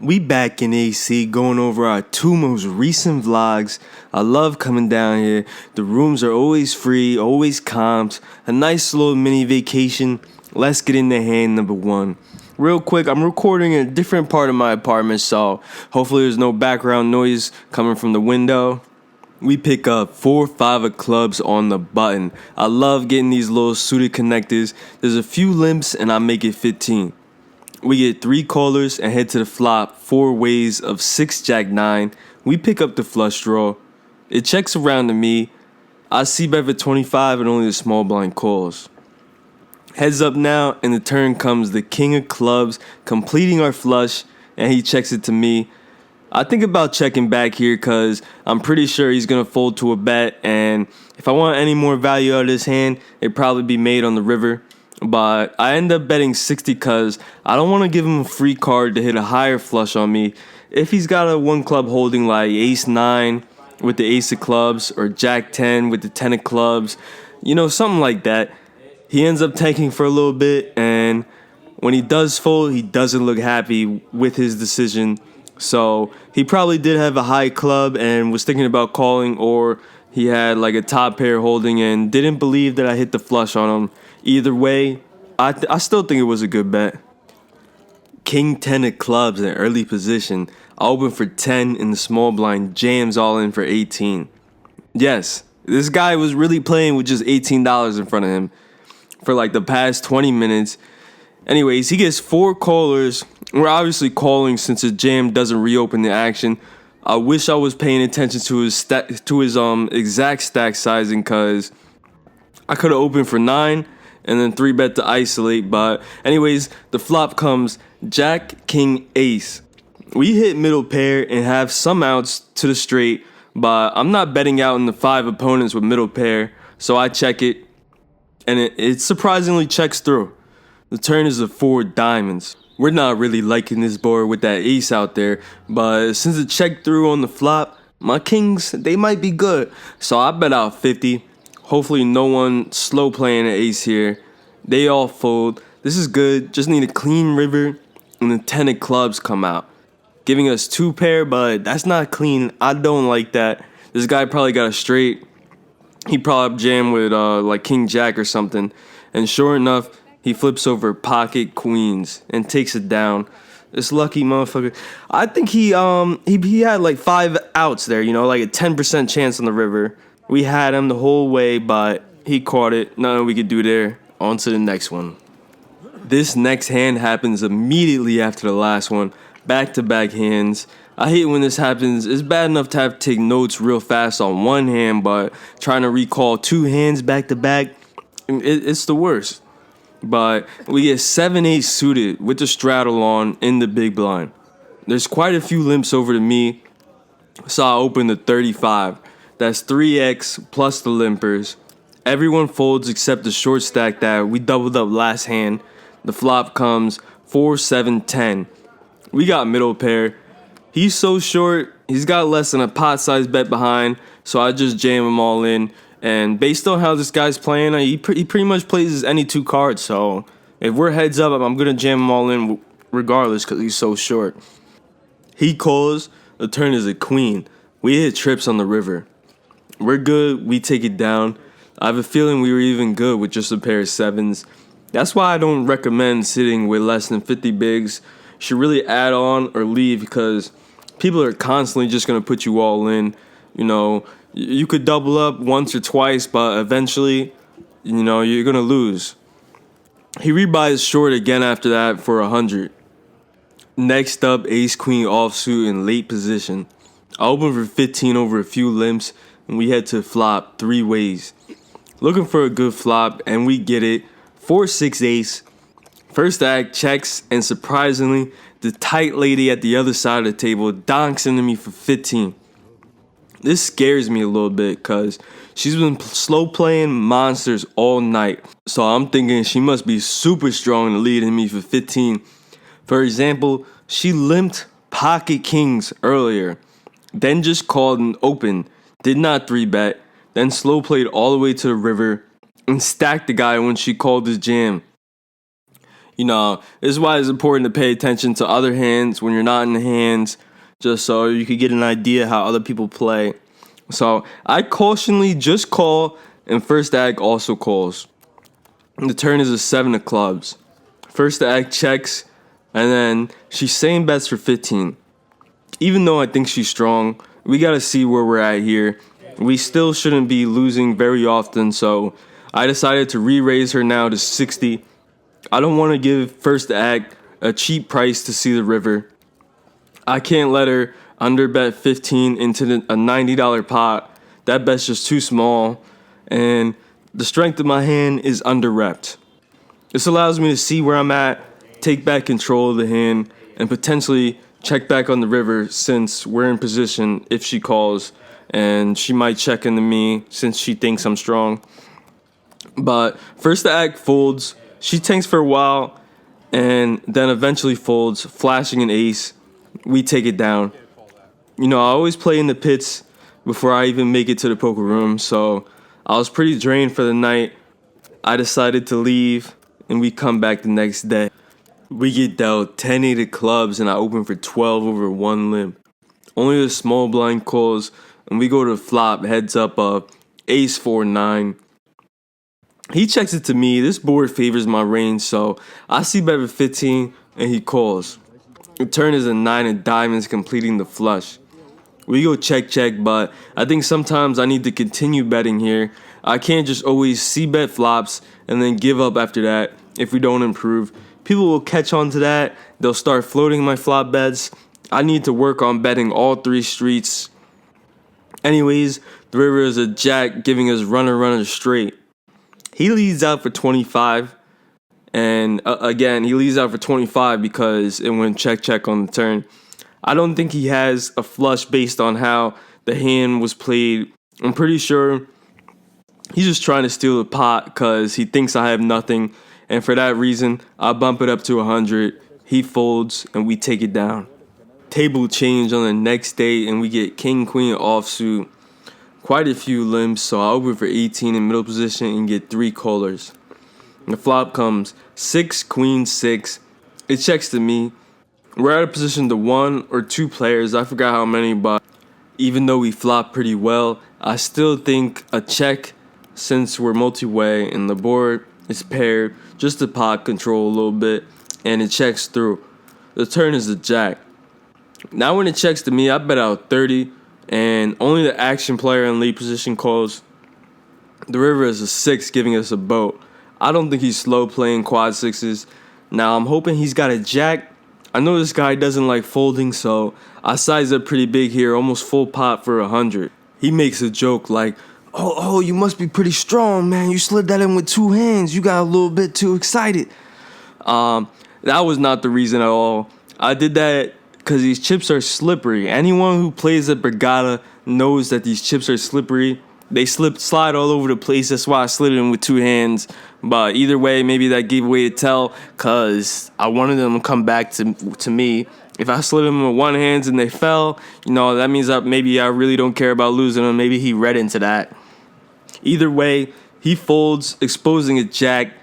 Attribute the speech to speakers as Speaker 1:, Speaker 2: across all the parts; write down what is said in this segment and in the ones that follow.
Speaker 1: We back in AC going over our two most recent vlogs. I love coming down here. The rooms are always free, always comped. A nice little mini vacation. Let's get into hand number one. Real quick, I'm recording in a different part of my apartment, so hopefully there's no background noise coming from the window. We pick up 4 or 5 of clubs on the button. I love getting these little suited connectors. There's a few limps and I make it 15. We get 3 callers and head to the flop 4 ways of 6 jack 9. We pick up the flush draw. It checks around to me. I see bet for 25 and only the small blind calls. Heads up now, and the turn comes the king of clubs completing our flush, and he checks it to me. I think about checking back here because I'm pretty sure he's going to fold to a bet, and if I want any more value out of this hand, it'd probably be made on the river. But I end up betting 60 because I don't want to give him a free card to hit a higher flush on me. If he's got a 1 club holding like ace 9 with the ace of clubs or jack 10 with the 10 of clubs, something like that, he ends up tanking for a little bit, and when he does fold, he doesn't look happy with his decision. So he probably did have a high club and was thinking about calling, or he had like a top pair holding and didn't believe that I hit the flush on him. Either way, I still think it was a good bet. King 10 of clubs in early position. I open for 10 and the small blind jams all in for 18. Yes, this guy was really playing with just $18 in front of him for like the past 20 minutes. Anyways, he gets 4 callers. We're obviously calling since his jam doesn't reopen the action. I wish I was paying attention to his exact stack sizing, because I could have opened for 9 and then 3 bet to isolate. But anyways, the flop comes jack, king, ace. We hit middle pair and have some outs to the straight, but I'm not betting out in the 5 opponents with middle pair, so I check it, and it surprisingly checks through. The turn is the 4 diamonds. We're not really liking this board with that ace out there, but since it checked through on the flop, my kings, they might be good. So I bet out 50. Hopefully no one slow playing an ace here. They all fold. This is good. Just need a clean river, and the 10 of clubs come out, giving us 2 pair, but that's not clean. I don't like that. This guy probably got a straight. He probably jammed with like king jack or something, and sure enough, he flips over pocket queens and takes it down. This lucky motherfucker. I think he had like 5 outs there, like a 10% chance on the river. We had him the whole way, but he caught it. Nothing we could do there. On to the next one. This next hand happens immediately after the last one. Back-to-back hands. I hate when this happens. It's bad enough to have to take notes real fast on one hand, but trying to recall 2 hands back-to-back, it's the worst. But we get 7-8 suited with the straddle on in the big blind. There's quite a few limps over to me, so I open the 35. That's 3x plus the limpers. Everyone folds except the short stack that we doubled up last hand. The flop comes 4, 7, 10. We got middle pair. He's so short, he's got less than a pot size bet behind, so I just jam him all in. And based on how this guy's playing, he pretty much plays as any 2 cards. So if we're heads up, I'm going to jam him all in regardless because he's so short. He calls. The turn is a queen. We hit trips on the river. We're good. We take it down. I have a feeling we were even good with just a pair of 7s. That's why I don't recommend sitting with less than 50 bigs. You should really add on or leave because people are constantly just going to put you all in. You could double up once or twice, but eventually, you're going to lose. He rebuys short again after that for 100. Next up, ace-queen offsuit in late position. I open for 15 over a few limps, and we head to flop 3 ways. Looking for a good flop, and we get it. 4-6 ace. First act checks, and surprisingly, the tight lady at the other side of the table donks into me for 15. This scares me a little bit because she's been slow playing monsters all night. So I'm thinking she must be super strong to lead me for 15. For example, she limped pocket kings earlier, then just called an open, did not 3-bet, then slow played all the way to the river and stacked the guy when she called his jam. This is why it's important to pay attention to other hands when you're not in the hands, just so you could get an idea how other people play. So I cautionally just call, and first act also calls. The turn is a 7 of clubs. First act checks, and then she's saying bets for 15. Even though I think she's strong, we gotta see where we're at here. We still shouldn't be losing very often, so I decided to re-raise her now to 60. I don't want to give first act a cheap price to see the river. I can't let her underbet 15 into a $90 pot. That bet's just too small, and the strength of my hand is under-repped. This allows me to see where I'm at, take back control of the hand, and potentially check back on the river since we're in position if she calls, and she might check into me since she thinks I'm strong. But first the act folds, she tanks for a while, and then eventually folds, flashing an ace. We take it down. I always play in the pits before I even make it to the poker room, so I was pretty drained for the night. I decided to leave, and we come back the next day. We get dealt 10-8 of clubs, and I open for 12 over one limb. Only the small blind calls, and we go to flop heads up ace 4-9. He checks it to me. This board favors my range, so I see bet with 15, and he calls. The turn is a 9 of diamonds, completing the flush. We go check, but I think sometimes I need to continue betting here. I can't just always see bet flops and then give up after that if we don't improve. People will catch on to that. They'll start floating my flop bets. I need to work on betting all three streets. Anyways, the river is a jack, giving us runner straight. He leads out for 25. And again, he leads out for 25 because it went check on the turn. I don't think he has a flush based on how the hand was played. I'm pretty sure he's just trying to steal the pot because he thinks I have nothing. And for that reason, I bump it up to 100. He folds, and we take it down. Table change on the next day, and we get king, queen offsuit. Quite a few limbs, so I open for 18 in middle position and get 3 callers. The flop comes 6, queen, 6. It checks to me. We're out of position to 1 or 2 players. I forgot how many, but even though we flop pretty well, I still think a check since we're multi-way and the board is paired just to pot control a little bit, and it checks through. The turn is a jack. Now when it checks to me, I bet out 30, and only the action player in lead position calls. The river is a 6, giving us a boat. I don't think he's slow playing quad sixes. Now I'm hoping he's got a jack. I know this guy doesn't like folding, so I size up pretty big here, almost full pot for 100. He makes a joke like, oh, you must be pretty strong, man. You slid that in with 2 hands. You got a little bit too excited. That was not the reason at all. I did that because these chips are slippery. Anyone who plays at Borgata knows that these chips are slippery. They slide all over the place. That's why I slid it in with 2 hands. But either way, maybe that gave away to tell because I wanted them to come back to me. If I slid them with 1 hand and they fell, that means that maybe I really don't care about losing them. Maybe he read into that. Either way, he folds, exposing a jack.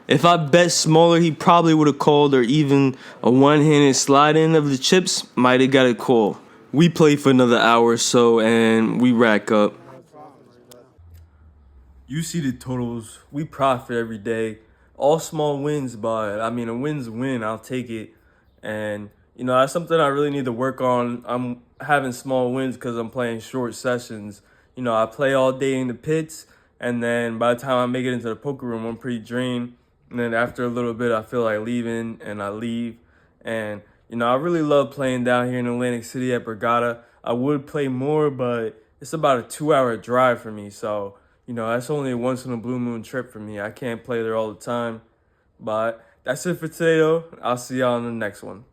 Speaker 1: If I bet smaller, he probably would have called, or even a one-handed slide in of the chips might have got a call. We play for another hour or so, and we rack up. You see the totals. We profit every day. All small wins, but a win's a win. I'll take it. And, that's something I really need to work on. I'm having small wins because I'm playing short sessions. I play all day in the pits, and then by the time I make it into the poker room, I'm pretty drained. And then after a little bit, I feel like leaving, and I leave. And, I really love playing down here in Atlantic City at Borgata. I would play more, but it's about a 2-hour drive for me, so that's only a once in a blue moon trip for me. I can't play there all the time. But that's it for today, though. I'll see y'all on the next one.